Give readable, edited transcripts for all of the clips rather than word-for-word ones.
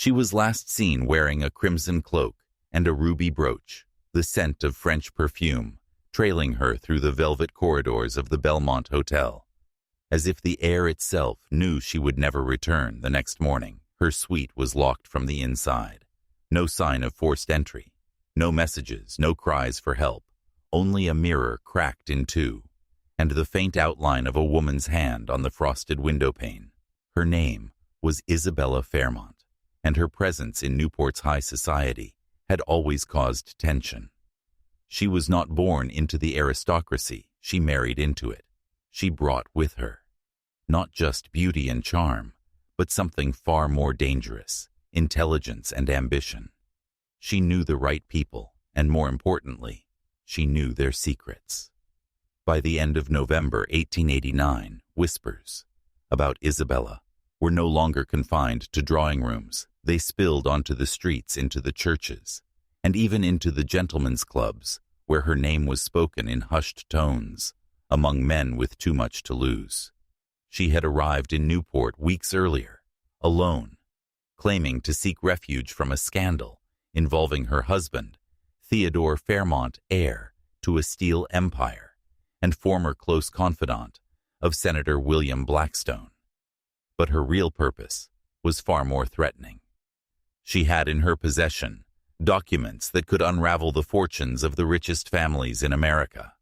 She was last seen wearing a crimson cloak and a ruby brooch, the scent of French perfume, trailing her through the velvet corridors of the Belmont Hotel. As if the air itself knew she would never return the next morning, her suite was locked from the inside. No sign of forced entry, no messages, no cries for help, only a mirror cracked in two, and the faint outline of a woman's hand on the frosted windowpane. Her name was Isabella Fairmont, and her presence in Newport's high society had always caused tension. She was not born into the aristocracy, she married into it. She brought with her not just beauty and charm, but something far more dangerous, intelligence and ambition. She knew the right people, and more importantly, she knew their secrets. By the end of November 1889, whispers about Isabella were no longer confined to drawing rooms. They spilled onto the streets, into the churches, and even into the gentlemen's clubs, where her name was spoken in hushed tones, among men with too much to lose. She had arrived in Newport weeks earlier, alone, claiming to seek refuge from a scandal involving her husband, Theodore Fairmont, heir to a steel empire, and former close confidant of Senator William Blackstone. But her real purpose was far more threatening. She had in her possession documents that could unravel the fortunes of the richest families in America.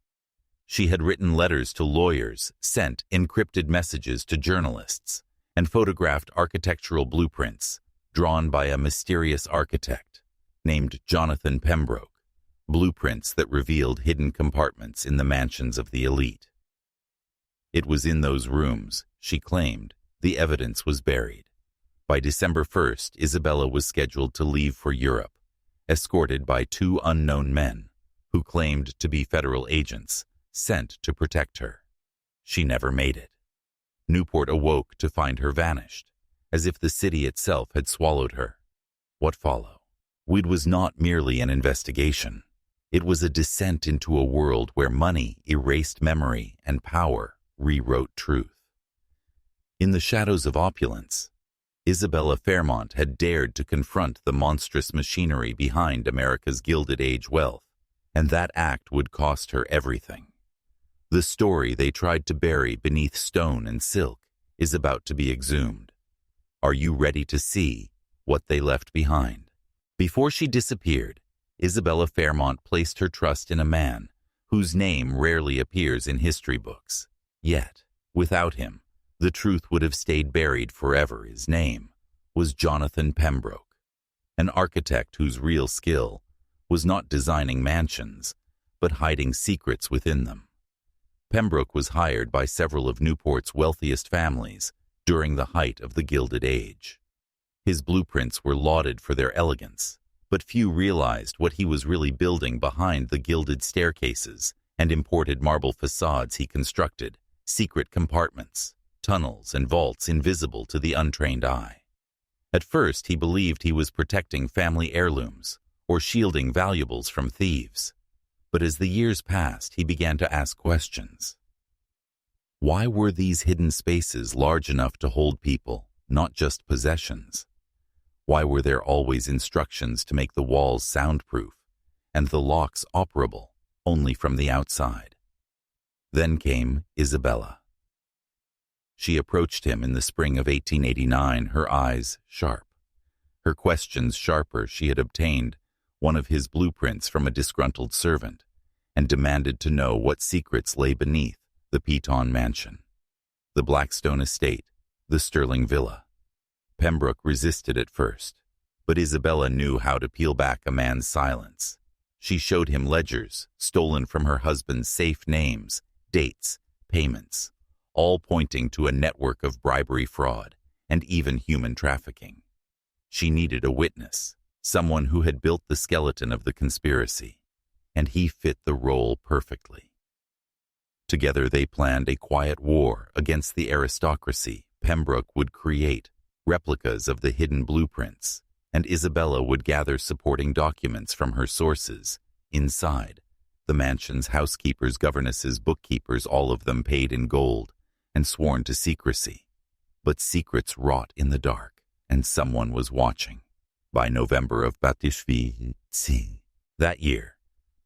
She had written letters to lawyers, sent encrypted messages to journalists, and photographed architectural blueprints drawn by a mysterious architect named Jonathan Pembroke, blueprints that revealed hidden compartments in the mansions of the elite. It was in those rooms, she claimed, the evidence was buried. By December 1st, Isabella was scheduled to leave for Europe, escorted by two unknown men who claimed to be federal agents sent to protect her. She never made it. Newport awoke to find her vanished, as if the city itself had swallowed her. What followed? It was not merely an investigation. It was a descent into a world where money erased memory and power rewrote truth. In the shadows of opulence, Isabella Fairmont had dared to confront the monstrous machinery behind America's Gilded Age wealth, and that act would cost her everything. The story they tried to bury beneath stone and silk is about to be exhumed. Are you ready to see what they left behind? Before she disappeared, Isabella Fairmont placed her trust in a man whose name rarely appears in history books. Yet, without him, the truth would have stayed buried forever. His name was Jonathan Pembroke, an architect whose real skill was not designing mansions, but hiding secrets within them. Pembroke was hired by several of Newport's wealthiest families during the height of the Gilded Age. His blueprints were lauded for their elegance, but few realized what he was really building behind the gilded staircases and imported marble facades he constructed, secret compartments, tunnels, and vaults invisible to the untrained eye. At first, he believed he was protecting family heirlooms or shielding valuables from thieves. But as the years passed, he began to ask questions. Why were these hidden spaces large enough to hold people, not just possessions? Why were there always instructions to make the walls soundproof and the locks operable only from the outside? Then came Isabella. She approached him in the spring of 1889, her eyes sharp, her questions sharper. She had obtained one of his blueprints from a disgruntled servant and demanded to know what secrets lay beneath the Pinkerton mansion, the Blackstone estate, the Sterling villa. Pembroke resisted at first, but Isabella knew how to peel back a man's silence. She showed him ledgers stolen from her husband's safe, names, dates, payments, all pointing to a network of bribery, fraud, and even human trafficking. She needed a witness, someone who had built the skeleton of the conspiracy, and he fit the role perfectly. Together they planned a quiet war against the aristocracy. Pembroke would create replicas of the hidden blueprints, and Isabella would gather supporting documents from her sources inside the mansion's housekeepers, governesses, bookkeepers, all of them paid in gold and sworn to secrecy. But secrets wrought in the dark, and someone was watching. By November of Batishvi that year,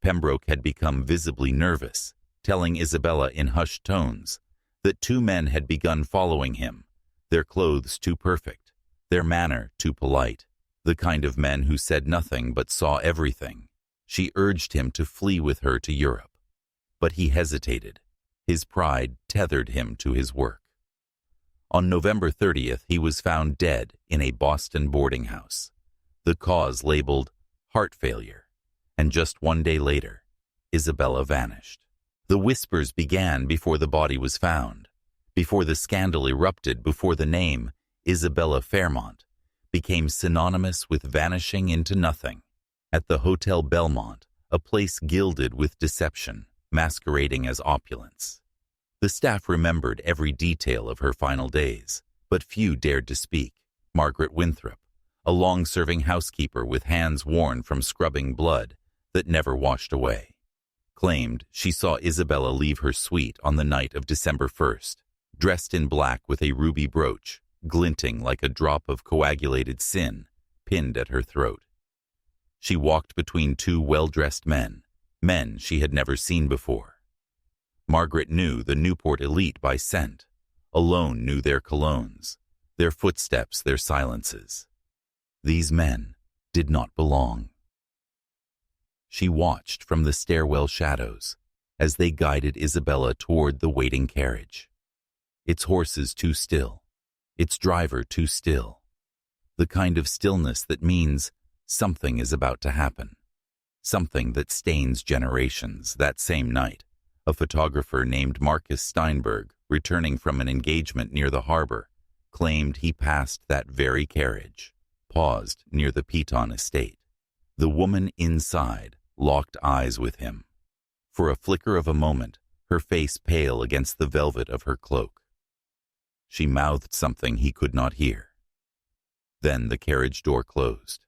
Pembroke had become visibly nervous, telling Isabella in hushed tones that two men had begun following him, their clothes too perfect, their manner too polite, the kind of men who said nothing but saw everything. She urged him to flee with her to Europe, but he hesitated. His pride tethered him to his work. On November 30th, he was found dead in a Boston boarding house, the cause labeled heart failure, and just one day later, Isabella vanished. The whispers began before the body was found, before the scandal erupted, before the name Isabella Fairmont became synonymous with vanishing into nothing. At the Hotel Belmont, a place gilded with deception, masquerading as opulence. The staff remembered every detail of her final days, but few dared to speak. Margaret Winthrop, a long-serving housekeeper with hands worn from scrubbing blood that never washed away, claimed she saw Isabella leave her suite on the night of December 1st, dressed in black with a ruby brooch, glinting like a drop of coagulated sin, pinned at her throat. She walked between two well-dressed men she had never seen before. Margaret knew the Newport elite by scent, alone knew their colognes, their footsteps, their silences. These men did not belong. She watched from the stairwell shadows as they guided Isabella toward the waiting carriage. Its horses too still, its driver too still. The kind of stillness that means something is about to happen. Something that stains generations. That same night, a photographer named Marcus Steinberg, returning from an engagement near the harbor, claimed he passed that very carriage, paused near the Piton estate. The woman inside locked eyes with him. For a flicker of a moment, her face pale against the velvet of her cloak. She mouthed something he could not hear. Then the carriage door closed.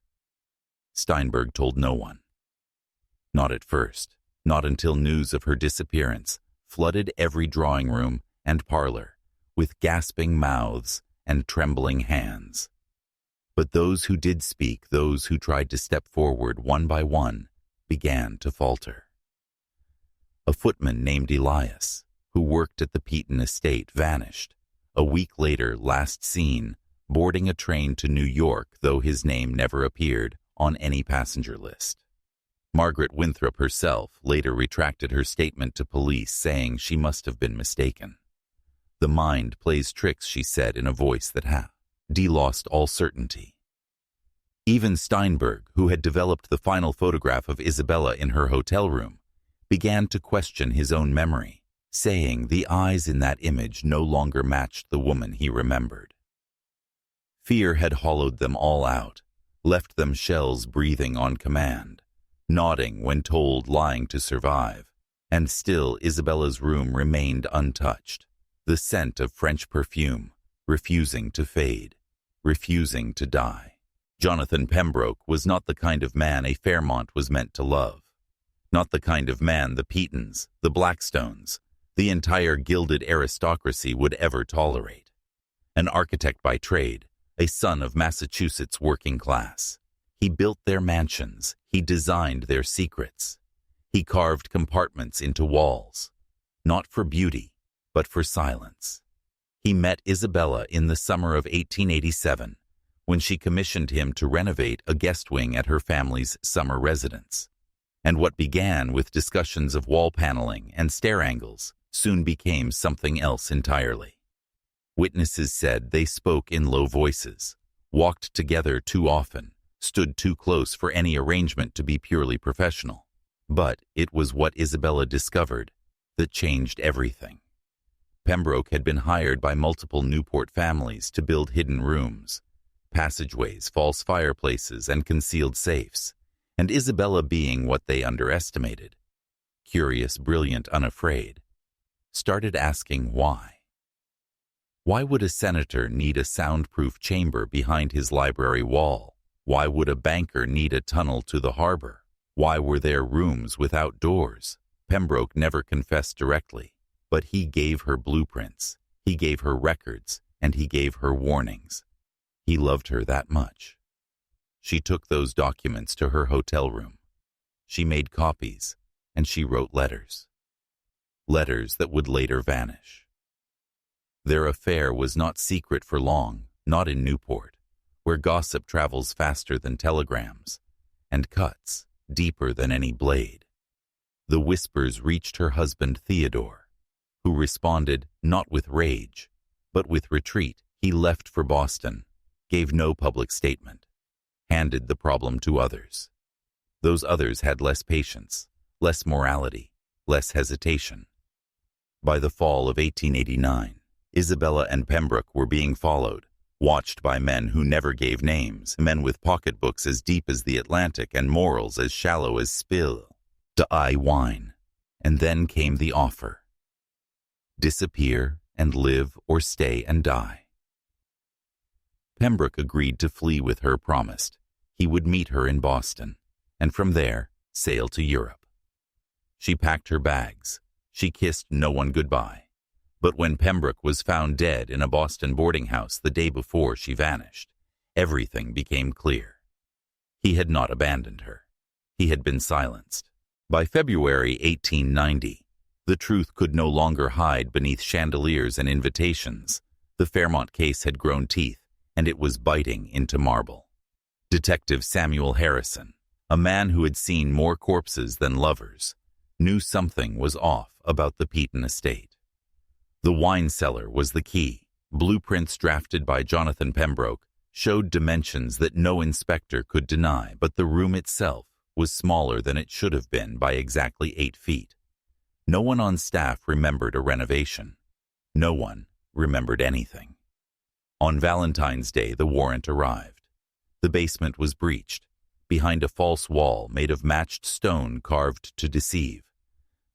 Steinberg told no one. Not at first, not until news of her disappearance flooded every drawing room and parlor with gasping mouths and trembling hands. But those who did speak, those who tried to step forward one by one, began to falter. A footman named Elias, who worked at the Piton estate, vanished. A week later, last seen, boarding a train to New York, though his name never appeared on any passenger list. Margaret Winthrop herself later retracted her statement to police, saying she must have been mistaken. The mind plays tricks, she said in a voice that lost all certainty. Even Steinberg, who had developed the final photograph of Isabella in her hotel room, began to question his own memory, saying the eyes in that image no longer matched the woman he remembered. Fear had hollowed them all out, left them shells breathing on command, nodding when told, lying to survive, and still Isabella's room remained untouched, the scent of French perfume, refusing to fade, refusing to die. Jonathan Pembroke was not the kind of man a Fairmont was meant to love, not the kind of man the Pitons, the Blackstones, the entire gilded aristocracy would ever tolerate. An architect by trade, a son of Massachusetts working class, he built their mansions, he designed their secrets. He carved compartments into walls, not for beauty, but for silence. He met Isabella in the summer of 1887, when she commissioned him to renovate a guest wing at her family's summer residence. And what began with discussions of wall paneling and stair angles soon became something else entirely. Witnesses said they spoke in low voices, walked together too often, stood too close for any arrangement to be purely professional. But it was what Isabella discovered that changed everything. Pembroke had been hired by multiple Newport families to build hidden rooms, passageways, false fireplaces, and concealed safes, and Isabella, being what they underestimated, curious, brilliant, unafraid, started asking why. Why would a senator need a soundproof chamber behind his library wall? Why would a banker need a tunnel to the harbor? Why were there rooms without doors? Pembroke never confessed directly, but he gave her blueprints, he gave her records, and he gave her warnings. He loved her that much. She took those documents to her hotel room. She made copies, and she wrote letters. Letters that would later vanish. Their affair was not secret for long, not in Newport, where gossip travels faster than telegrams, and cuts deeper than any blade. The whispers reached her husband Theodore, who responded not with rage, but with retreat. He left for Boston, gave no public statement, handed the problem to others. Those others had less patience, less morality, less hesitation. By the fall of 1889, Isabella and Pembroke were being followed, watched by men who never gave names, men with pocketbooks as deep as the Atlantic and morals as shallow as spill. Wine. And then came the offer. Disappear and live or stay and die. Pembroke agreed to flee with her, promised he would meet her in Boston, and from there sail to Europe. She packed her bags. She kissed no one goodbye. But when Pembroke was found dead in a Boston boarding house the day before she vanished, everything became clear. He had not abandoned her. He had been silenced. By February 1890, the truth could no longer hide beneath chandeliers and invitations. The Fairmont case had grown teeth, and it was biting into marble. Detective Samuel Harrison, a man who had seen more corpses than lovers, knew something was off about the Pinkerton estate. The wine cellar was the key. Blueprints drafted by Jonathan Pembroke showed dimensions that no inspector could deny, but the room itself was smaller than it should have been by exactly 8 feet. No one on staff remembered a renovation. No one remembered anything. On Valentine's Day, the warrant arrived. The basement was breached, behind a false wall made of matched stone carved to deceive.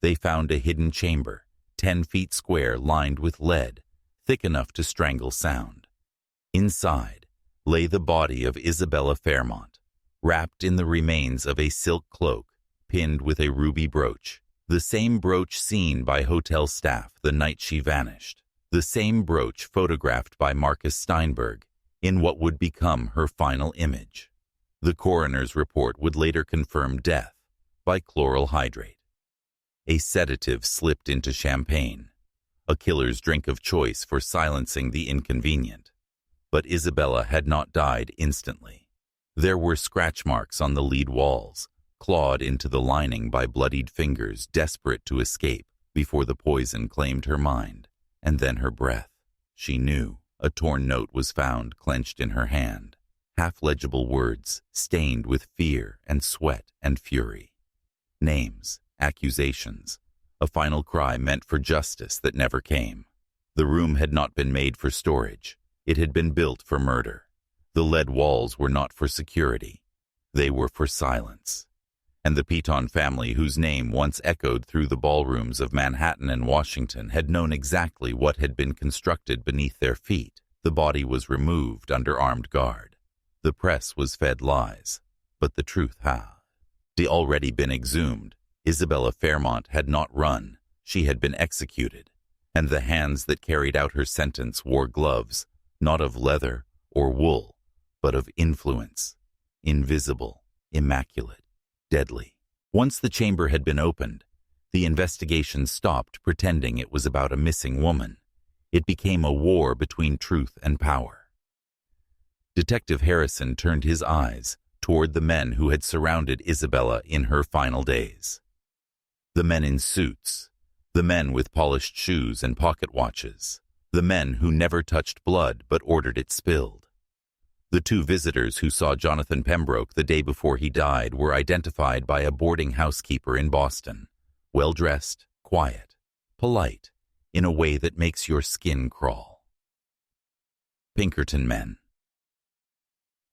They found a hidden chamber, 10 feet square, lined with lead, thick enough to strangle sound. Inside lay the body of Isabella Fairmont, wrapped in the remains of a silk cloak, pinned with a ruby brooch, the same brooch seen by hotel staff the night she vanished, the same brooch photographed by Marcus Steinberg in what would become her final image. The coroner's report would later confirm death by chloral hydrate. A sedative slipped into champagne, a killer's drink of choice for silencing the inconvenient. But Isabella had not died instantly. There were scratch marks on the lead walls, clawed into the lining by bloodied fingers desperate to escape before the poison claimed her mind, and then her breath. She knew. A torn note was found clenched in her hand, half-legible words stained with fear and sweat and fury. Names, accusations, a final cry meant for justice that never came. The room had not been made for storage. It had been built for murder. The lead walls were not for security. They were for silence. And the Pinkerton family, whose name once echoed through the ballrooms of Manhattan and Washington, had known exactly what had been constructed beneath their feet. The body was removed under armed guard. The press was fed lies, but the truth had already been exhumed. Isabella Fairmont had not run. She had been executed, and the hands that carried out her sentence wore gloves, not of leather or wool, but of influence, invisible, immaculate, deadly. Once the chamber had been opened, the investigation stopped pretending it was about a missing woman. It became a war between truth and power. Detective Harrison turned his eyes toward the men who had surrounded Isabella in her final days. The men in suits, the men with polished shoes and pocket watches, the men who never touched blood but ordered it spilled. The 2 visitors who saw Jonathan Pembroke the day before he died were identified by a boarding housekeeper in Boston, well-dressed, quiet, polite, in a way that makes your skin crawl. Pinkerton men.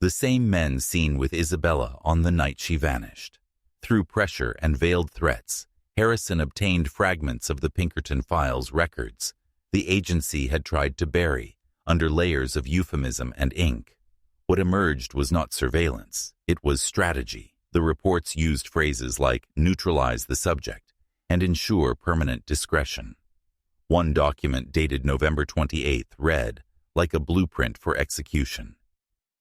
The same men seen with Isabella on the night she vanished. Through pressure and veiled threats, Harrison obtained fragments of the Pinkerton files records the agency had tried to bury under layers of euphemism and ink. What emerged was not surveillance, it was strategy. The reports used phrases like neutralize the subject and ensure permanent discretion. One document dated November 28th read, like a blueprint for execution.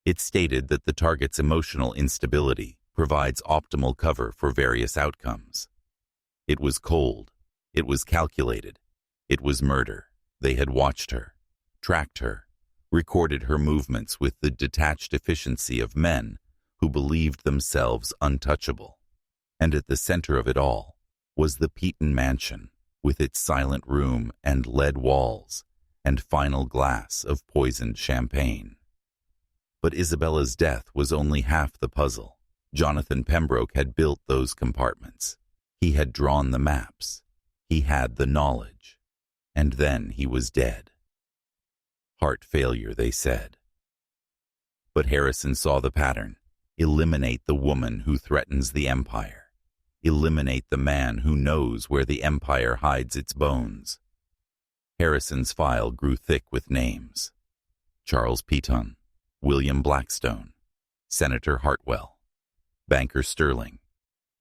It stated that the target's emotional instability provides optimal cover for various outcomes. It was cold. It was calculated. It was murder. They had watched her, tracked her, recorded her movements with the detached efficiency of men who believed themselves untouchable. And at the center of it all was the Pinkerton mansion, with its silent room and lead walls and final glass of poisoned champagne. But Isabella's death was only half the puzzle. Jonathan Pembroke had built those compartments. He had drawn the maps. He had the knowledge. And then he was dead. Heart failure, they said. But Harrison saw the pattern. Eliminate the woman who threatens the empire. Eliminate the man who knows where the empire hides its bones. Harrison's file grew thick with names. Charles Pinkerton, William Blackstone, Senator Hartwell, Banker Sterling,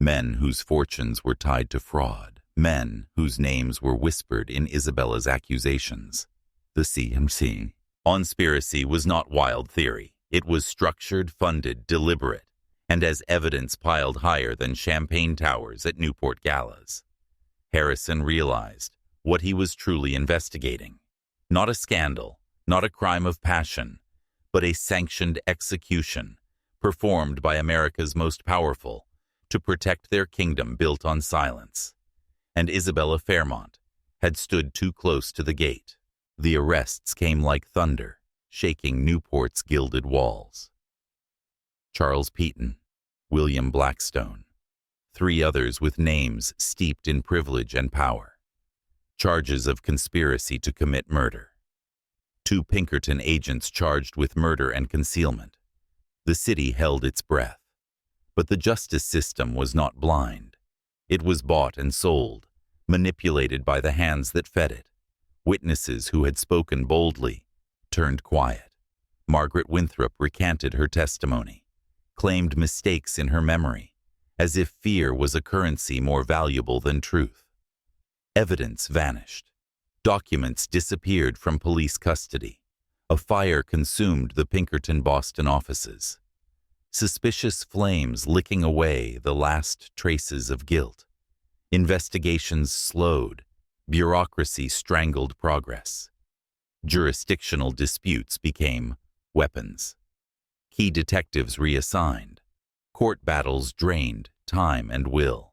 men whose fortunes were tied to fraud, men whose names were whispered in Isabella's accusations. The CMC. Conspiracy was not wild theory. It was structured, funded, deliberate, and as evidence piled higher than champagne towers at Newport galas. Harrison realized what he was truly investigating. Not a scandal, not a crime of passion, but a sanctioned execution performed by America's most powerful to protect their kingdom built on silence. And Isabella Fairmont had stood too close to the gate. The arrests came like thunder, shaking Newport's gilded walls. Charles Pinkerton, William Blackstone, 3 others with names steeped in privilege and power. Charges of conspiracy to commit murder. 2 Pinkerton agents charged with murder and concealment. The city held its breath. But the justice system was not blind. It was bought and sold, manipulated by the hands that fed it. Witnesses who had spoken boldly turned quiet. Margaret Winthrop recanted her testimony, claimed mistakes in her memory, as if fear was a currency more valuable than truth. Evidence vanished. Documents disappeared from police custody. A fire consumed the Pinkerton Boston offices. Suspicious flames licking away the last traces of guilt. Investigations slowed. Bureaucracy strangled progress. Jurisdictional disputes became weapons. Key detectives reassigned. Court battles drained time and will.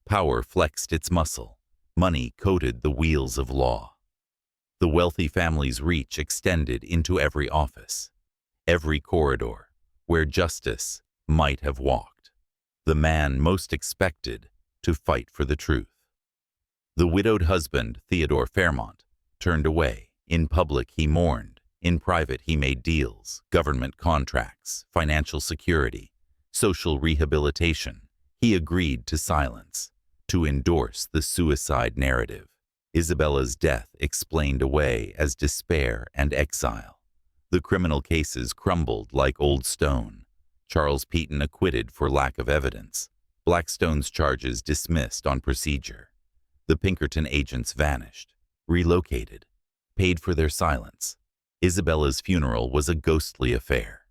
Power flexed its muscle. Money coated the wheels of law. The wealthy family's reach extended into every office, every corridor where justice might have walked. The man most expected to fight for the truth. The widowed husband, Theodore Fairmont, turned away. In public he mourned. In private he made deals, government contracts, financial security, social rehabilitation. He agreed to silence, to endorse the suicide narrative. Isabella's death explained away as despair and exile. The criminal cases crumbled like old stone. Charles Pinkerton acquitted for lack of evidence. Blackstone's charges dismissed on procedure. The Pinkerton agents vanished, relocated, paid for their silence. Isabella's funeral was a ghostly affair.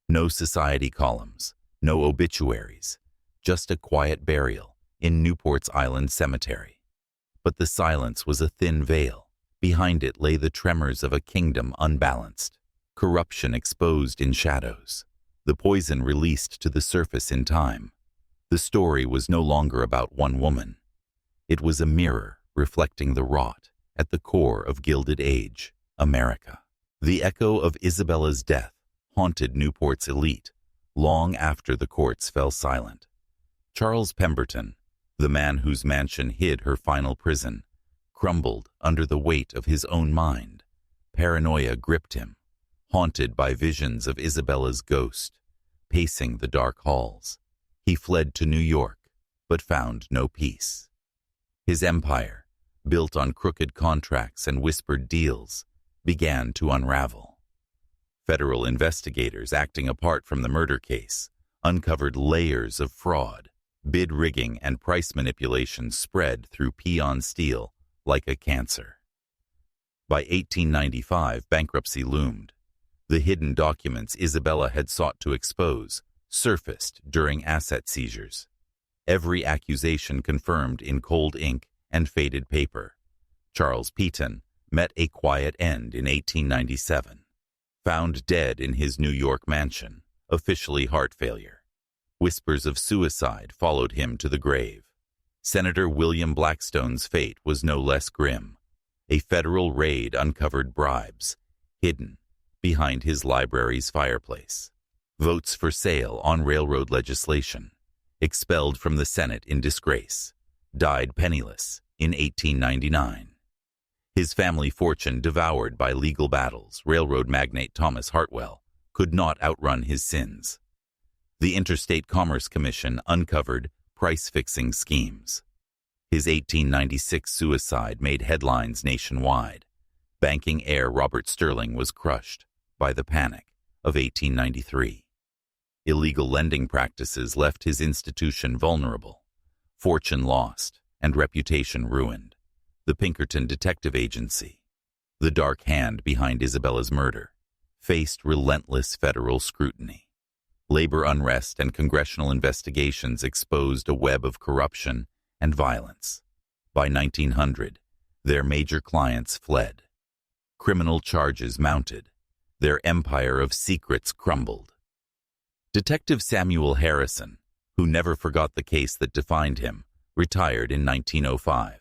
No society columns, no obituaries, just a quiet burial in Newport's Island Cemetery. But the silence was a thin veil. Behind it lay the tremors of a kingdom unbalanced, corruption exposed in shadows, the poison released to the surface in time. The story was no longer about one woman. It was a mirror reflecting the rot at the core of Gilded Age, America. The echo of Isabella's death haunted Newport's elite long after the courts fell silent. Charles Pemberton, the man whose mansion hid her final prison, crumbled under the weight of his own mind. Paranoia gripped him, haunted by visions of Isabella's ghost, pacing the dark halls. He fled to New York, but found no peace. His empire, built on crooked contracts and whispered deals, began to unravel. Federal investigators acting apart from the murder case uncovered layers of fraud. Bid rigging and price manipulation spread through peon steel like a cancer. By 1895, bankruptcy loomed. The hidden documents Isabella had sought to expose surfaced during asset seizures. Every accusation confirmed in cold ink and faded paper. Charles Pinkerton met a quiet end in 1897. Found dead in his New York mansion, officially heart failure. Whispers of suicide followed him to the grave. Senator William Blackstone's fate was no less grim. A federal raid uncovered bribes, hidden behind his library's fireplace. Votes for sale on railroad legislation. Expelled from the Senate in disgrace. Died penniless in 1899. His family fortune devoured by legal battles. Railroad magnate Thomas Hartwell could not outrun his sins. The Interstate Commerce Commission uncovered price-fixing schemes. His 1896 suicide made headlines nationwide. Banking heir Robert Sterling was crushed by the panic of 1893. Illegal lending practices left his institution vulnerable. Fortune lost and reputation ruined. The Pinkerton Detective Agency, the dark hand behind Isabella's murder, faced relentless federal scrutiny. Labor unrest and congressional investigations exposed a web of corruption and violence. By 1900, their major clients fled. Criminal charges mounted. Their empire of secrets crumbled. Detective Samuel Harrison, who never forgot the case that defined him, retired in 1905.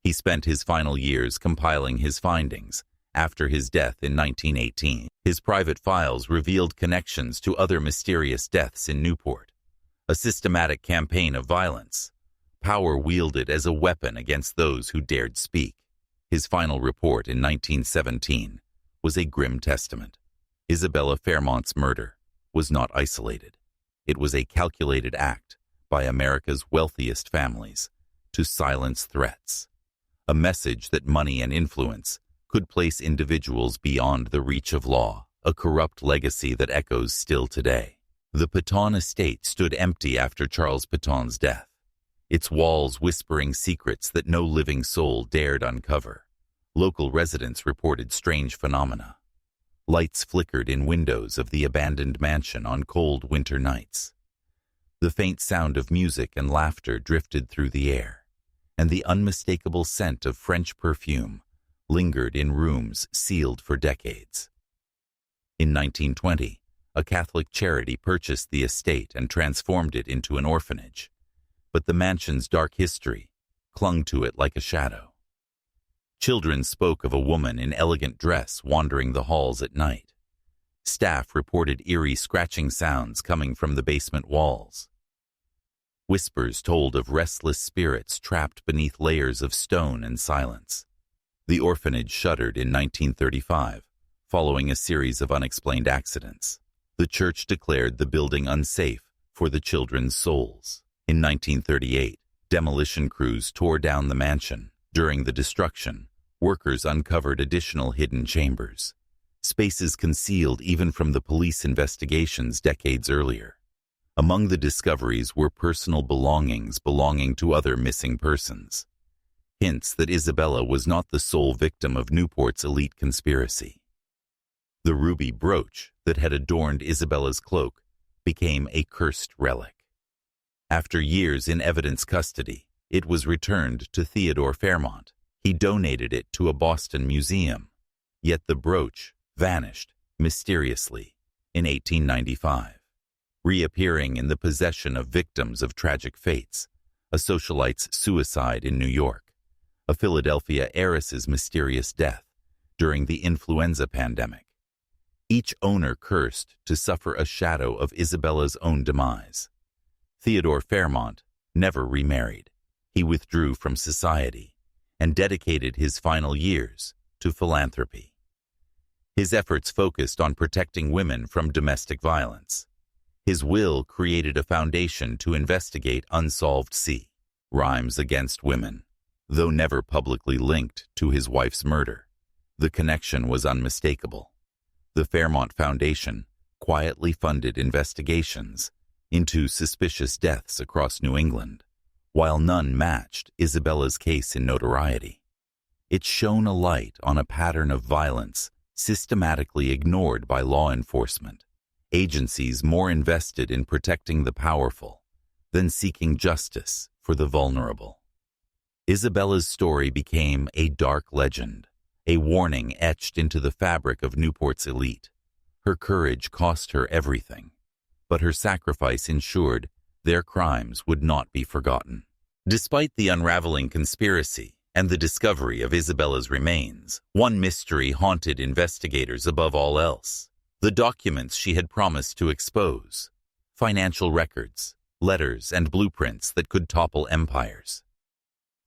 He spent his final years compiling his findings. After his death in 1918, his private files revealed connections to other mysterious deaths in Newport, a systematic campaign of violence, power wielded as a weapon against those who dared speak. His final report in 1917 was a grim testament. Isabella Fairmont's murder was not isolated. It was a calculated act by America's wealthiest families to silence threats, a message that money and influence could place individuals beyond the reach of law, a corrupt legacy that echoes still today. The Pinkerton estate stood empty after Charles Pinkerton's death, its walls whispering secrets that no living soul dared uncover. Local residents reported strange phenomena. Lights flickered in windows of the abandoned mansion on cold winter nights. The faint sound of music and laughter drifted through the air, and the unmistakable scent of French perfume lingered in rooms sealed for decades. In 1920, a Catholic charity purchased the estate and transformed it into an orphanage, but the mansion's dark history clung to it like a shadow. Children spoke of a woman in elegant dress wandering the halls at night. Staff reported eerie scratching sounds coming from the basement walls. Whispers told of restless spirits trapped beneath layers of stone and silence. The orphanage shuttered in 1935, following a series of unexplained accidents. The church declared the building unsafe for the children's souls. In 1938, demolition crews tore down the mansion. During the destruction, workers uncovered additional hidden chambers, spaces concealed even from the police investigations decades earlier. Among the discoveries were personal belongings belonging to other missing persons. Hints that Isabella was not the sole victim of Newport's elite conspiracy. The ruby brooch that had adorned Isabella's cloak became a cursed relic. After years in evidence custody, it was returned to Theodore Fairmont. He donated it to a Boston museum. Yet the brooch vanished mysteriously in 1895, reappearing in the possession of victims of tragic fates, a socialite's suicide in New York, a Philadelphia heiress's mysterious death during the influenza pandemic. Each owner cursed to suffer a shadow of Isabella's own demise. Theodore Fairmont never remarried. He withdrew from society and dedicated his final years to philanthropy. His efforts focused on protecting women from domestic violence. His will created a foundation to investigate unsolved crimes against women. Though never publicly linked to his wife's murder, the connection was unmistakable. The Fairmont Foundation quietly funded investigations into suspicious deaths across New England, while none matched Isabella's case in notoriety. It shone a light on a pattern of violence systematically ignored by law enforcement, agencies more invested in protecting the powerful than seeking justice for the vulnerable. Isabella's story became a dark legend, a warning etched into the fabric of Newport's elite. Her courage cost her everything, but her sacrifice ensured their crimes would not be forgotten. Despite the unraveling conspiracy and the discovery of Isabella's remains, one mystery haunted investigators above all else: the documents she had promised to expose, financial records, letters, and blueprints that could topple empires.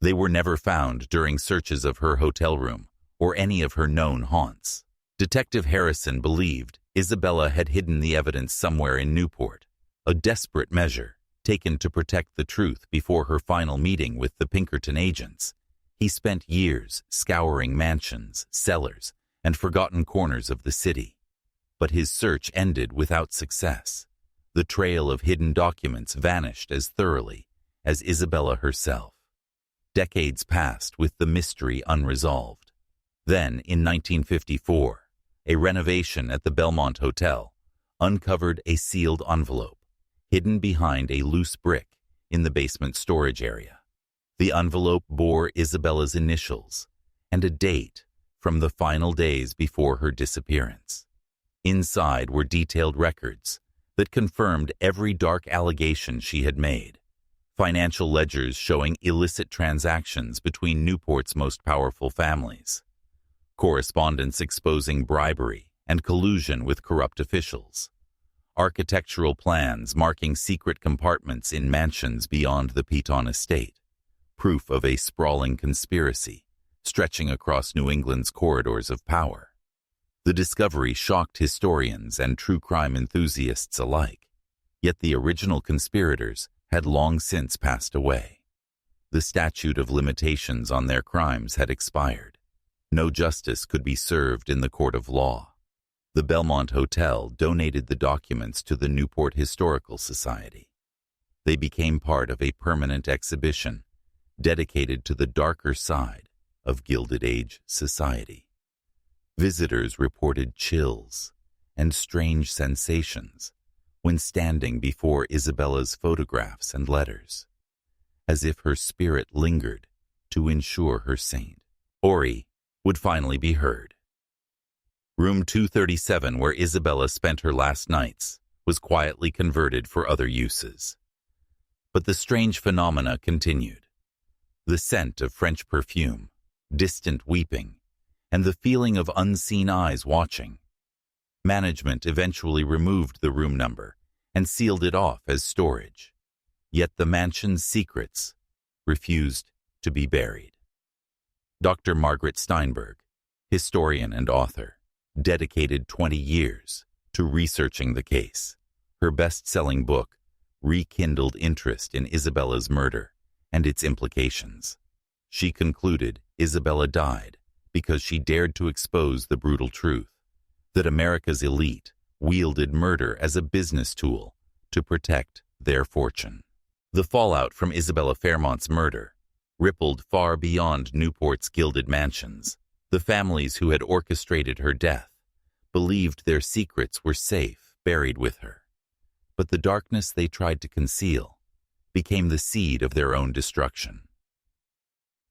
They were never found during searches of her hotel room or any of her known haunts. Detective Harrison believed Isabella had hidden the evidence somewhere in Newport, a desperate measure taken to protect the truth before her final meeting with the Pinkerton agents. He spent years scouring mansions, cellars, and forgotten corners of the city. But his search ended without success. The trail of hidden documents vanished as thoroughly as Isabella herself. Decades passed with the mystery unresolved. Then, in 1954, a renovation at the Belmont Hotel uncovered a sealed envelope hidden behind a loose brick in the basement storage area. The envelope bore Isabella's initials and a date from the final days before her disappearance. Inside were detailed records that confirmed every dark allegation she had made, financial ledgers showing illicit transactions between Newport's most powerful families, correspondence exposing bribery and collusion with corrupt officials, architectural plans marking secret compartments in mansions beyond the Pinkerton estate, proof of a sprawling conspiracy stretching across New England's corridors of power. The discovery shocked historians and true crime enthusiasts alike, yet the original conspirators had long since passed away. The statute of limitations on their crimes had expired. No justice could be served in the court of law. The Belmont Hotel donated the documents to the Newport Historical Society. They became part of a permanent exhibition dedicated to the darker side of Gilded Age society. Visitors reported chills and strange sensations when standing before Isabella's photographs and letters, as if her spirit lingered to ensure her saint, Ori, would finally be heard. Room 237, where Isabella spent her last nights, was quietly converted for other uses. But the strange phenomena continued. The scent of French perfume, distant weeping, and the feeling of unseen eyes watching. Management eventually removed the room number and sealed it off as storage. Yet the mansion's secrets refused to be buried. Dr. Margaret Steinberg, historian and author, dedicated 20 years to researching the case. Her best-selling book rekindled interest in Isabella's murder and its implications. She concluded Isabella died because she dared to expose the brutal truth, that America's elite wielded murder as a business tool to protect their fortune. The fallout from Isabella Fairmont's murder rippled far beyond Newport's gilded mansions. The families who had orchestrated her death believed their secrets were safe, buried with her. But the darkness they tried to conceal became the seed of their own destruction.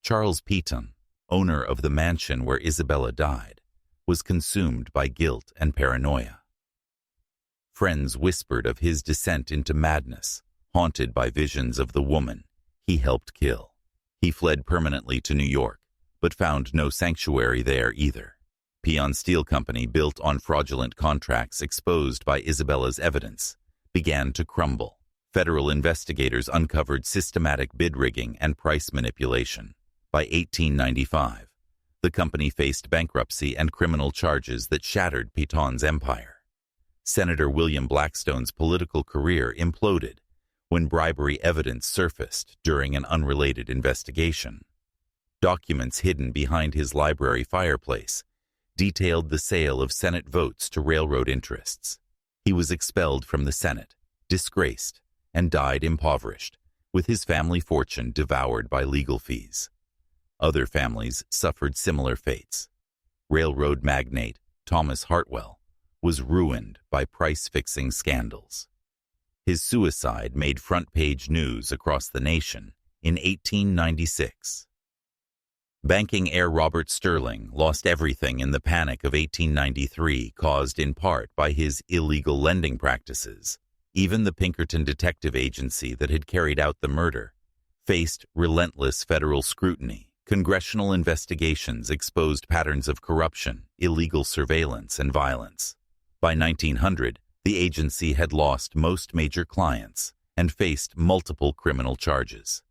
Charles Pinkerton, owner of the mansion where Isabella died, was consumed by guilt and paranoia. Friends whispered of his descent into madness, haunted by visions of the woman he helped kill. He fled permanently to New York, but found no sanctuary there either. Pinkerton Steel Company, built on fraudulent contracts exposed by Isabella's evidence, began to crumble. Federal investigators uncovered systematic bid rigging and price manipulation. By 1895, the company faced bankruptcy and criminal charges that shattered Pinkerton's empire. Senator William Blackstone's political career imploded when bribery evidence surfaced during an unrelated investigation. Documents hidden behind his library fireplace detailed the sale of Senate votes to railroad interests. He was expelled from the Senate, disgraced, and died impoverished, with his family fortune devoured by legal fees. Other families suffered similar fates. Railroad magnate Thomas Hartwell, was ruined by price-fixing scandals. His suicide made front-page news across the nation in 1896. Banking heir Robert Sterling lost everything in the panic of 1893, caused in part by his illegal lending practices. Even the Pinkerton detective agency that had carried out the murder faced relentless federal scrutiny. Congressional investigations exposed patterns of corruption, illegal surveillance, and violence. By 1900, the agency had lost most major clients and faced multiple criminal charges.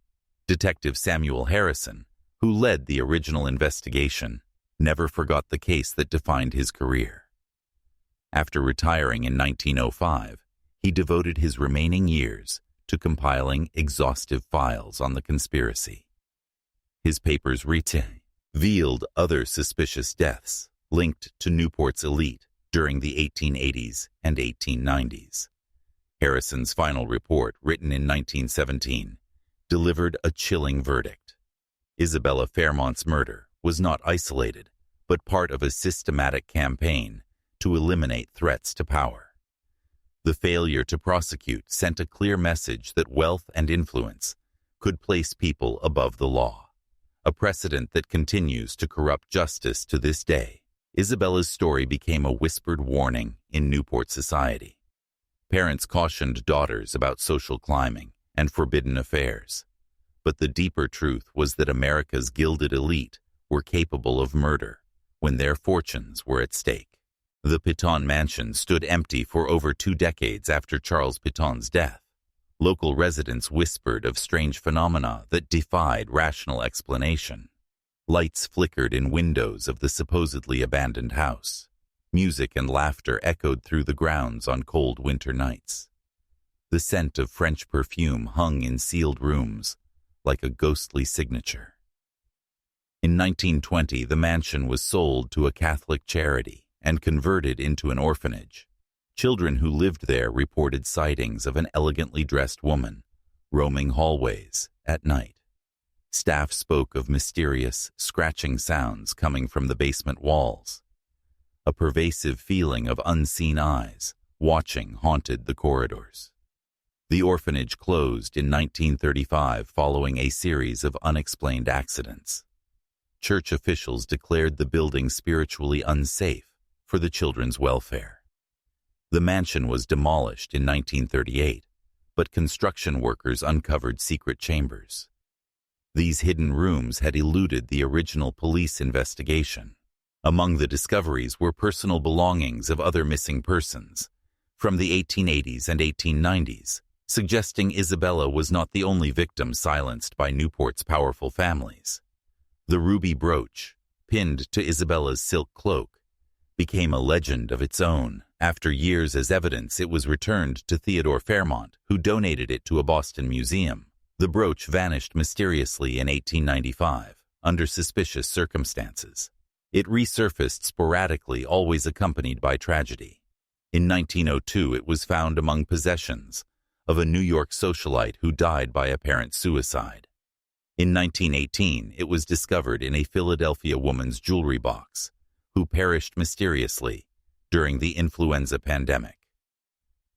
Detective Samuel Harrison, who led the original investigation, never forgot the case that defined his career. After retiring in 1905, he devoted his remaining years to compiling exhaustive files on the conspiracy. His papers revealed other suspicious deaths linked to Newport's elite during the 1880s and 1890s. Harrison's final report, written in 1917, delivered a chilling verdict. Isabella Fairmont's murder was not isolated, but part of a systematic campaign to eliminate threats to power. The failure to prosecute sent a clear message that wealth and influence could place people above the law, a precedent that continues to corrupt justice to this day. Isabella's story became a whispered warning in Newport society. Parents cautioned daughters about social climbing and forbidden affairs. But the deeper truth was that America's gilded elite were capable of murder when their fortunes were at stake. The Piton mansion stood empty for over 2 decades after Charles Piton's death. Local residents whispered of strange phenomena that defied rational explanation. Lights flickered in windows of the supposedly abandoned house. Music and laughter echoed through the grounds on cold winter nights. The scent of French perfume hung in sealed rooms like a ghostly signature. In 1920, the mansion was sold to a Catholic charity and converted into an orphanage. Children who lived there reported sightings of an elegantly dressed woman roaming hallways at night. Staff spoke of mysterious, scratching sounds coming from the basement walls. A pervasive feeling of unseen eyes watching haunted the corridors. The orphanage closed in 1935 following a series of unexplained accidents. Church officials declared the building spiritually unsafe for the children's welfare. The mansion was demolished in 1938, but construction workers uncovered secret chambers. These hidden rooms had eluded the original police investigation. Among the discoveries were personal belongings of other missing persons from the 1880s and 1890s, suggesting Isabella was not the only victim silenced by Newport's powerful families. The ruby brooch, pinned to Isabella's silk cloak, became a legend of its own. After years as evidence, it was returned to Theodore Fairmont, who donated it to a Boston museum. The brooch vanished mysteriously in 1895, under suspicious circumstances. It resurfaced sporadically, always accompanied by tragedy. In 1902, it was found among possessions of a New York socialite who died by apparent suicide. In 1918, it was discovered in a Philadelphia woman's jewelry box, who perished mysteriously during the influenza pandemic.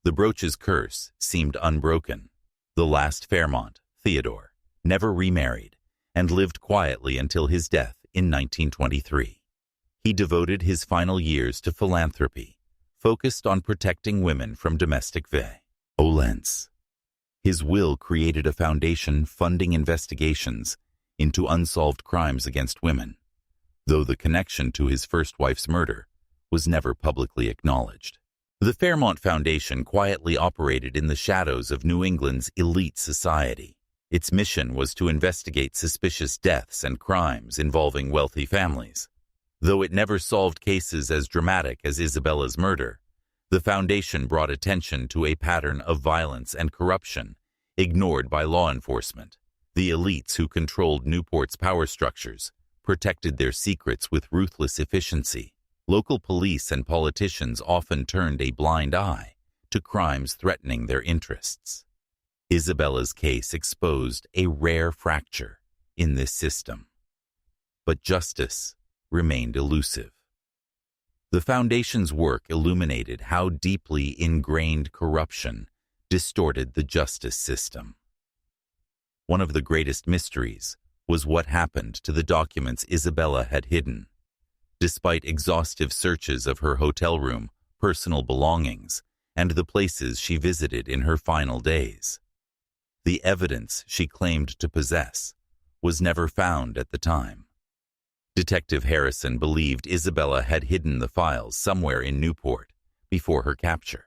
The brooch's curse seemed unbroken. The last Fairmont, Theodore, never remarried and lived quietly until his death in 1923. He devoted his final years to philanthropy, focused on protecting women from domestic violence. His will created a foundation funding investigations into unsolved crimes against women, though the connection to his first wife's murder was never publicly acknowledged. The Fairmont Foundation quietly operated in the shadows of New England's elite society. Its mission was to investigate suspicious deaths and crimes involving wealthy families. Though it never solved cases as dramatic as Isabella's murder, the foundation brought attention to a pattern of violence and corruption ignored by law enforcement. The elites who controlled Newport's power structures protected their secrets with ruthless efficiency. Local police and politicians often turned a blind eye to crimes threatening their interests. Isabella's case exposed a rare fracture in this system. But justice remained elusive. The Foundation's work illuminated how deeply ingrained corruption distorted the justice system. One of the greatest mysteries was what happened to the documents Isabella had hidden. Despite exhaustive searches of her hotel room, personal belongings, and the places she visited in her final days, the evidence she claimed to possess was never found at the time. Detective Harrison believed Isabella had hidden the files somewhere in Newport before her capture.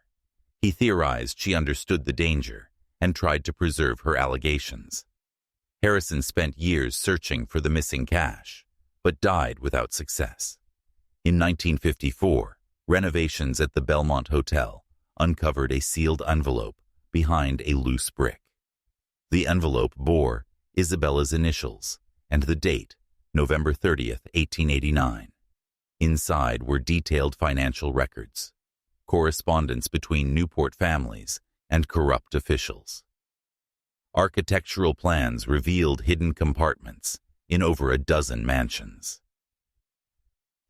He theorized she understood the danger and tried to preserve her allegations. Harrison spent years searching for the missing cash, but died without success. In 1954, renovations at the Belmont Hotel uncovered a sealed envelope behind a loose brick. The envelope bore Isabella's initials and the date, November 30th, 1889. Inside were detailed financial records, correspondence between Newport families and corrupt officials. Architectural plans revealed hidden compartments in over a dozen mansions.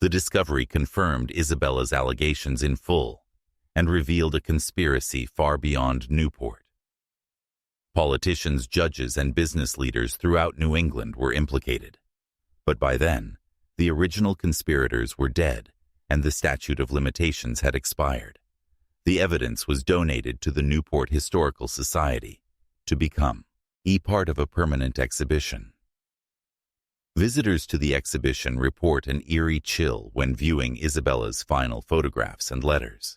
The discovery confirmed Isabella's allegations in full and revealed a conspiracy far beyond Newport. Politicians, judges, and business leaders throughout New England were implicated. But by then, the original conspirators were dead and the statute of limitations had expired. The evidence was donated to the Newport Historical Society to become part of a permanent exhibition. Visitors to the exhibition report an eerie chill when viewing Isabella's final photographs and letters.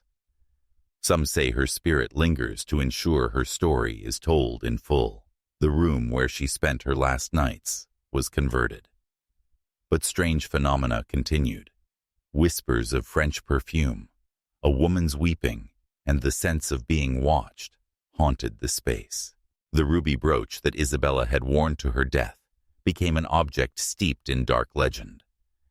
Some say her spirit lingers to ensure her story is told in full. The room where she spent her last nights was converted. But strange phenomena continued. Whispers of French perfume, a woman's weeping, and the sense of being watched haunted the space. The ruby brooch that Isabella had worn to her death became an object steeped in dark legend.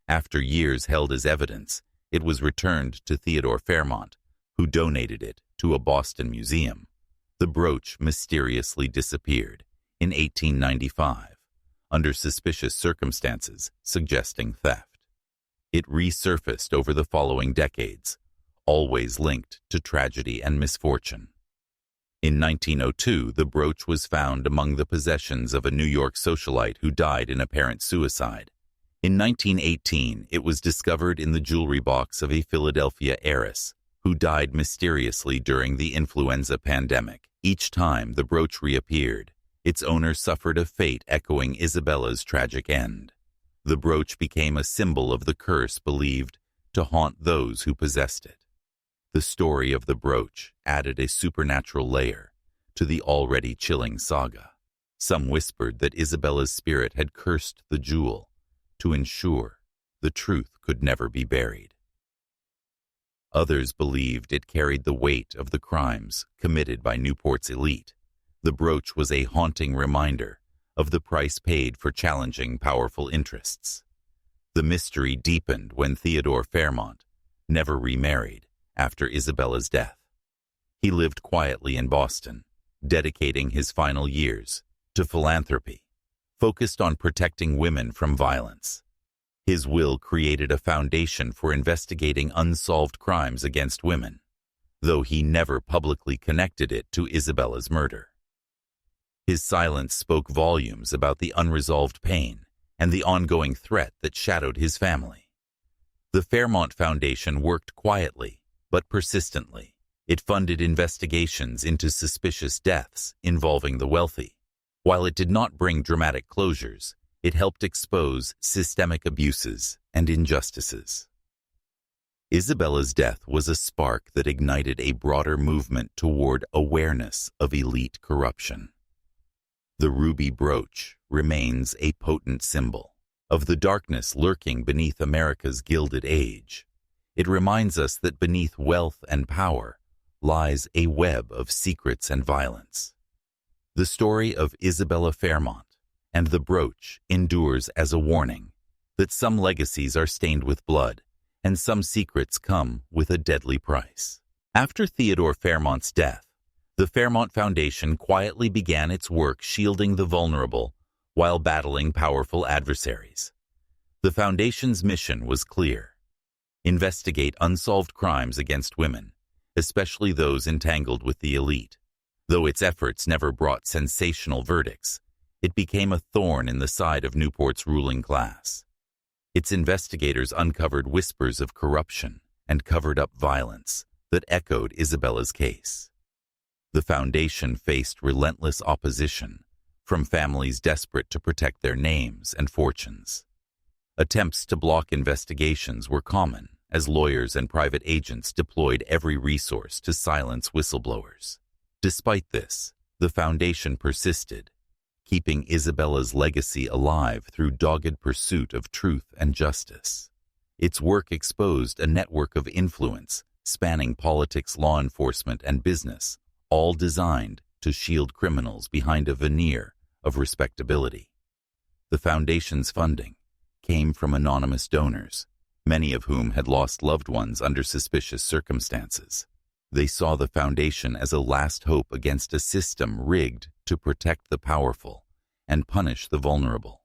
After years held as evidence, it was returned to Theodore Fairmont, who donated it to a Boston museum. The brooch mysteriously disappeared in 1895, under suspicious circumstances suggesting theft. It resurfaced over the following decades, always linked to tragedy and misfortune. In 1902, the brooch was found among the possessions of a New York socialite who died in apparent suicide. In 1918, it was discovered in the jewelry box of a Philadelphia heiress who died mysteriously during the influenza pandemic. Each time the brooch reappeared, its owner suffered a fate echoing Isabella's tragic end. The brooch became a symbol of the curse believed to haunt those who possessed it. The story of the brooch added a supernatural layer to the already chilling saga. Some whispered that Isabella's spirit had cursed the jewel to ensure the truth could never be buried. Others believed it carried the weight of the crimes committed by Newport's elite. The brooch was a haunting reminder of the price paid for challenging powerful interests. The mystery deepened when Theodore Fairmont never remarried after Isabella's death. He lived quietly in Boston, dedicating his final years to philanthropy, focused on protecting women from violence. His will created a foundation for investigating unsolved crimes against women, though he never publicly connected it to Isabella's murder. His silence spoke volumes about the unresolved pain and the ongoing threat that shadowed his family. The Fairmont Foundation worked quietly but persistently. It funded investigations into suspicious deaths involving the wealthy. While it did not bring dramatic closures, it helped expose systemic abuses and injustices. Isabella's death was a spark that ignited a broader movement toward awareness of elite corruption. The ruby brooch remains a potent symbol of the darkness lurking beneath America's Gilded Age. It reminds us that beneath wealth and power lies a web of secrets and violence. The story of Isabella Fairmont and the brooch endures as a warning that some legacies are stained with blood and some secrets come with a deadly price. After Theodore Fairmont's death, the Fairmont Foundation quietly began its work shielding the vulnerable while battling powerful adversaries. The Foundation's mission was clear: investigate unsolved crimes against women, especially those entangled with the elite. Though its efforts never brought sensational verdicts, it became a thorn in the side of Newport's ruling class. Its investigators uncovered whispers of corruption and covered up violence that echoed Isabella's case. The foundation faced relentless opposition from families desperate to protect their names and fortunes. Attempts to block investigations were common as lawyers and private agents deployed every resource to silence whistleblowers. Despite this, the foundation persisted, keeping Isabella's legacy alive through dogged pursuit of truth and justice. Its work exposed a network of influence spanning politics, law enforcement, and business, all designed to shield criminals behind a veneer of respectability. The foundation's funding came from anonymous donors, many of whom had lost loved ones under suspicious circumstances. They saw the foundation as a last hope against a system rigged to protect the powerful and punish the vulnerable.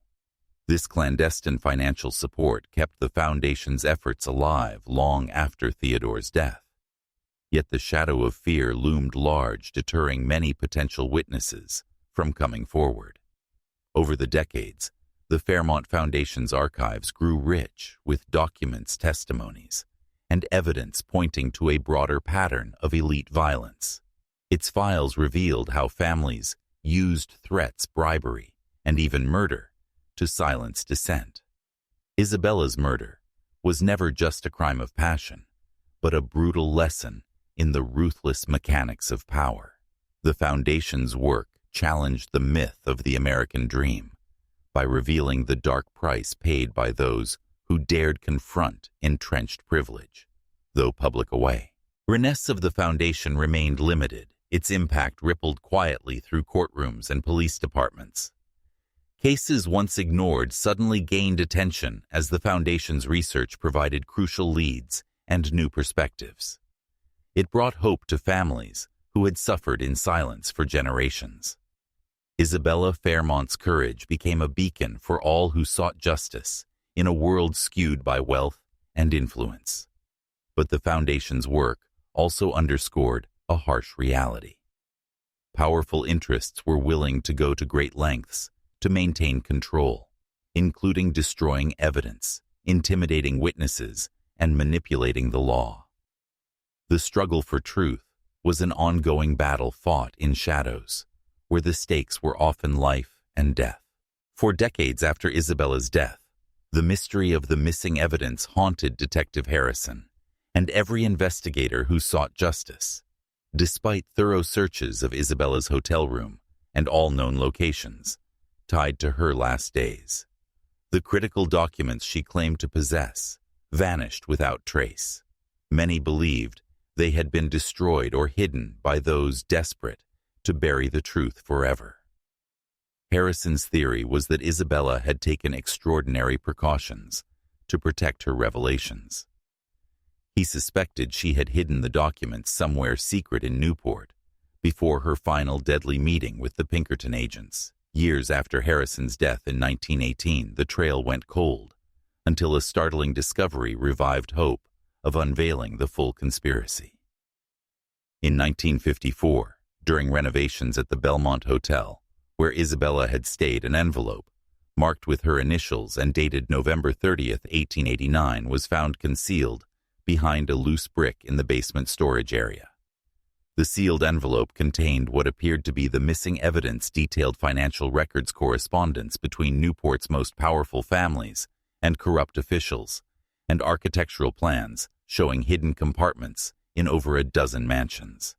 This clandestine financial support kept the foundation's efforts alive long after Theodore's death. Yet the shadow of fear loomed large, deterring many potential witnesses from coming forward. Over the decades, the Fairmont Foundation's archives grew rich with documents, testimonies, and evidence pointing to a broader pattern of elite violence. Its files revealed how families used threats, bribery, and even murder to silence dissent. Isabella's murder was never just a crime of passion, but a brutal lesson in the ruthless mechanics of power. The Foundation's work challenged the myth of the American dream by revealing the dark price paid by those who dared confront entrenched privilege, though public away. Renaissance of the Foundation remained limited. Its impact rippled quietly through courtrooms and police departments. Cases once ignored suddenly gained attention as the Foundation's research provided crucial leads and new perspectives. It brought hope to families who had suffered in silence for generations. Isabella Fairmont's courage became a beacon for all who sought justice in a world skewed by wealth and influence. But the Foundation's work also underscored a harsh reality. Powerful interests were willing to go to great lengths to maintain control, including destroying evidence, intimidating witnesses, and manipulating the law. The struggle for truth was an ongoing battle fought in shadows, where the stakes were often life and death. For decades after Isabella's death, the mystery of the missing evidence haunted Detective Harrison and every investigator who sought justice. Despite thorough searches of Isabella's hotel room and all known locations tied to her last days, the critical documents she claimed to possess vanished without trace. Many believed they had been destroyed or hidden by those desperate to bury the truth forever. Harrison's theory was that Isabella had taken extraordinary precautions to protect her revelations. He suspected she had hidden the documents somewhere secret in Newport before her final deadly meeting with the Pinkerton agents. Years after Harrison's death in 1918, the trail went cold until a startling discovery revived hope of unveiling the full conspiracy. In 1954, during renovations at the Belmont Hotel, where Isabella had stayed, an envelope marked with her initials and dated November 30th, 1889, was found concealed behind a loose brick in the basement storage area. The sealed envelope contained what appeared to be the missing evidence, detailed financial records, correspondence between Newport's most powerful families and corrupt officials, and architectural plans showing hidden compartments in over a dozen mansions.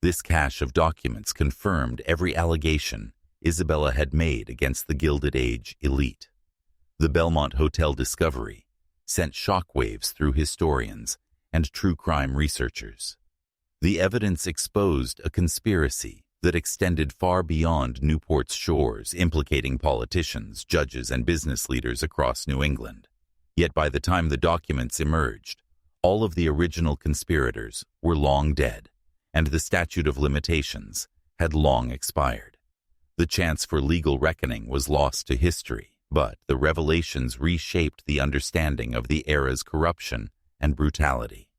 This cache of documents confirmed every allegation Isabella had made against the Gilded Age elite. The Belmont Hotel discovery sent shockwaves through historians and true crime researchers. The evidence exposed a conspiracy that extended far beyond Newport's shores, implicating politicians, judges, and business leaders across New England. Yet by the time the documents emerged, all of the original conspirators were long dead, and the statute of limitations had long expired. The chance for legal reckoning was lost to history, but the revelations reshaped the understanding of the era's corruption and brutality.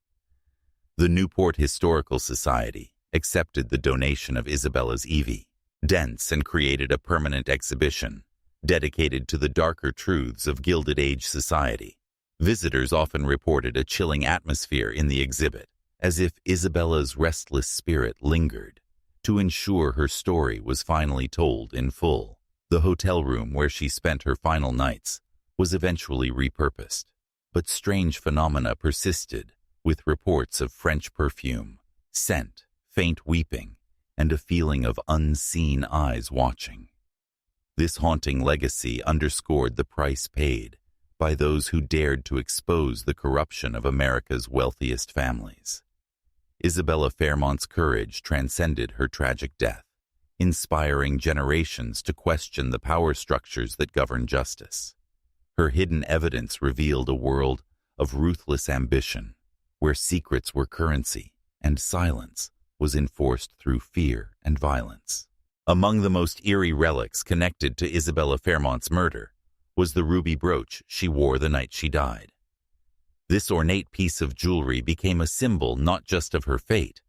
The Newport Historical Society accepted the donation of Isabella's evidence and created a permanent exhibition dedicated to the darker truths of Gilded Age society. Visitors often reported a chilling atmosphere in the exhibit, as if Isabella's restless spirit lingered to ensure her story was finally told in full. The hotel room where she spent her final nights was eventually repurposed, but strange phenomena persisted, with reports of French perfume, scent, faint weeping, and a feeling of unseen eyes watching. This haunting legacy underscored the price paid by those who dared to expose the corruption of America's wealthiest families. Isabella Fairmont's courage transcended her tragic death, inspiring generations to question the power structures that govern justice. Her hidden evidence revealed a world of ruthless ambition, where secrets were currency and silence was enforced through fear and violence. Among the most eerie relics connected to Isabella Fairmont's murder was the ruby brooch she wore the night she died. This ornate piece of jewelry became a symbol not just of her fate,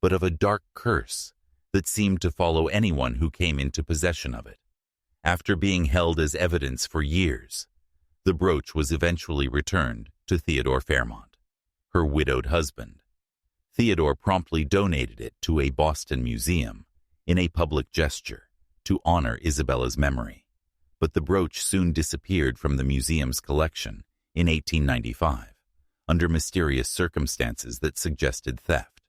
but of a dark curse that seemed to follow anyone who came into possession of it. After being held as evidence for years, the brooch was eventually returned to Theodore Fairmont, her widowed husband. Theodore promptly donated it to a Boston museum in a public gesture to honor Isabella's memory, but the brooch soon disappeared from the museum's collection in 1895, under mysterious circumstances that suggested theft.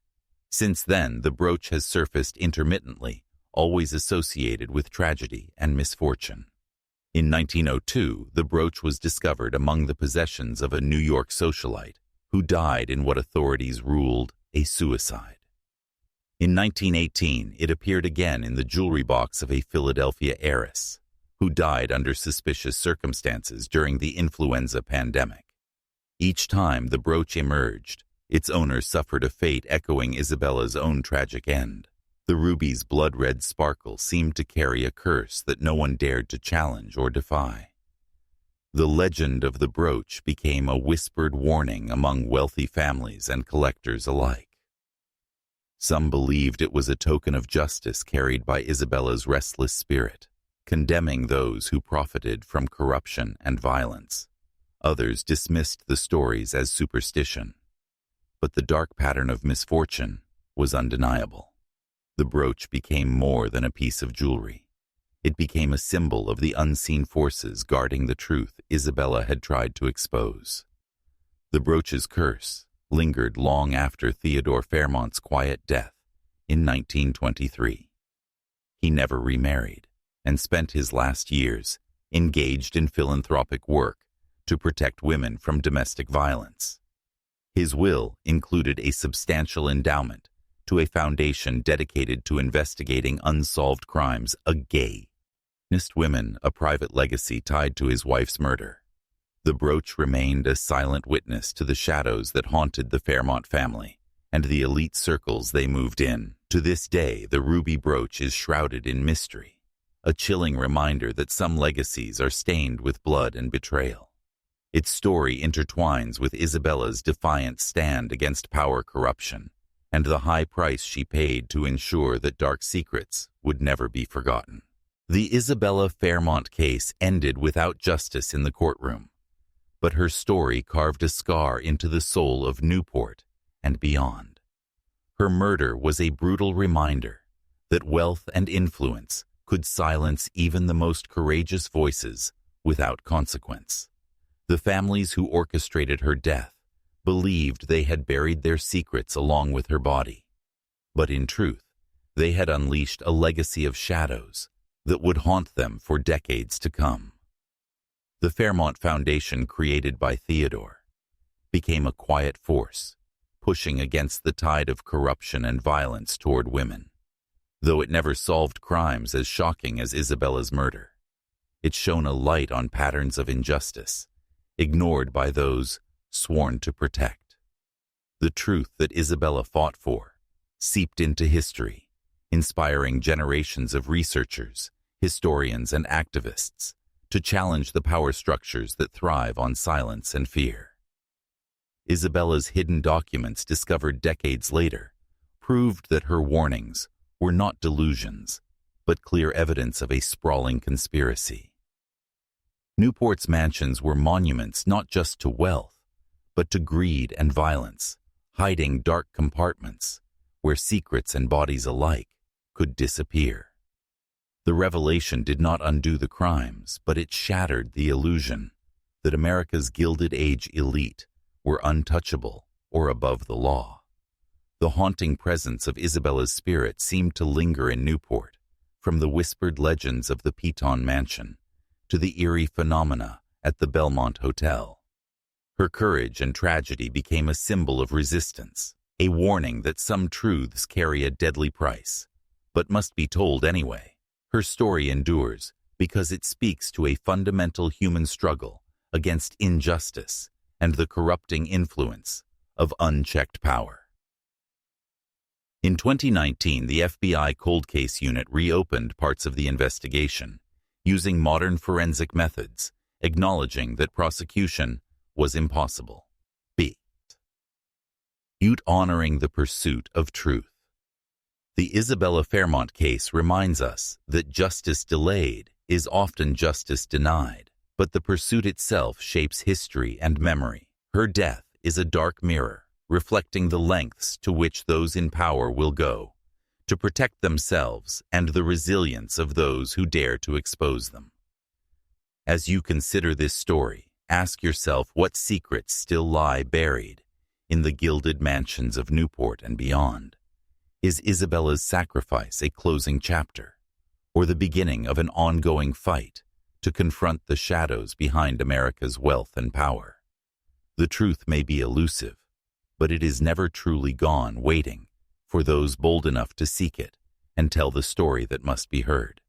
Since then, the brooch has surfaced intermittently, always associated with tragedy and misfortune. In 1902, the brooch was discovered among the possessions of a New York socialite who died in what authorities ruled a suicide. In 1918, it appeared again in the jewelry box of a Philadelphia heiress who died under suspicious circumstances during the influenza pandemic. Each time the brooch emerged, its owner suffered a fate echoing Isabella's own tragic end. The ruby's blood-red sparkle seemed to carry a curse that no one dared to challenge or defy. The legend of the brooch became a whispered warning among wealthy families and collectors alike. Some believed it was a token of justice carried by Isabella's restless spirit, condemning those who profited from corruption and violence. Others dismissed the stories as superstition. But the dark pattern of misfortune was undeniable. The brooch became more than a piece of jewelry. It became a symbol of the unseen forces guarding the truth Isabella had tried to expose. The brooch's curse lingered long after Theodore Fairmont's quiet death in 1923. He never remarried and spent his last years engaged in philanthropic work to protect women from domestic violence. His will included a substantial endowment to a foundation dedicated to investigating unsolved crimes against women, a private legacy tied to his wife's murder. The brooch remained a silent witness to the shadows that haunted the Fairmont family and the elite circles they moved in. To this day, the ruby brooch is shrouded in mystery, a chilling reminder that some legacies are stained with blood and betrayal. Its story intertwines with Isabella's defiant stand against power corruption and the high price she paid to ensure that dark secrets would never be forgotten. The Isabella Fairmont case ended without justice in the courtroom, but her story carved a scar into the soul of Newport and beyond. Her murder was a brutal reminder that wealth and influence could silence even the most courageous voices without consequence. The families who orchestrated her death believed they had buried their secrets along with her body, but in truth, they had unleashed a legacy of shadows that would haunt them for decades to come. The Fairmont Foundation, created by Theodore, became a quiet force, pushing against the tide of corruption and violence toward women. Though it never solved crimes as shocking as Isabella's murder, it shone a light on patterns of injustice, ignored by those sworn to protect. The truth that Isabella fought for seeped into history, inspiring generations of researchers, historians, and activists to challenge the power structures that thrive on silence and fear. Isabella's hidden documents discovered decades later proved that her warnings were not delusions, but clear evidence of a sprawling conspiracy. Newport's mansions were monuments not just to wealth, but to greed and violence, hiding dark compartments where secrets and bodies alike could disappear. The revelation did not undo the crimes, but it shattered the illusion that America's Gilded Age elite were untouchable or above the law. The haunting presence of Isabella's spirit seemed to linger in Newport, from the whispered legends of the Pinkerton mansion to the eerie phenomena at the Belmont Hotel. Her courage and tragedy became a symbol of resistance, a warning that some truths carry a deadly price, but must be told anyway. Her story endures because it speaks to a fundamental human struggle against injustice and the corrupting influence of unchecked power. In 2019, the FBI Cold Case Unit reopened parts of the investigation, using modern forensic methods, acknowledging that prosecution was impossible. Honoring the pursuit of truth. The Isabella Fairmont case reminds us that justice delayed is often justice denied, but the pursuit itself shapes history and memory. Her death is a dark mirror, reflecting the lengths to which those in power will go to protect themselves and the resilience of those who dare to expose them. As you consider this story, ask yourself what secrets still lie buried in the gilded mansions of Newport and beyond. Is Isabella's sacrifice a closing chapter, or the beginning of an ongoing fight to confront the shadows behind America's wealth and power? The truth may be elusive, but it is never truly gone, waiting for those bold enough to seek it and tell the story that must be heard.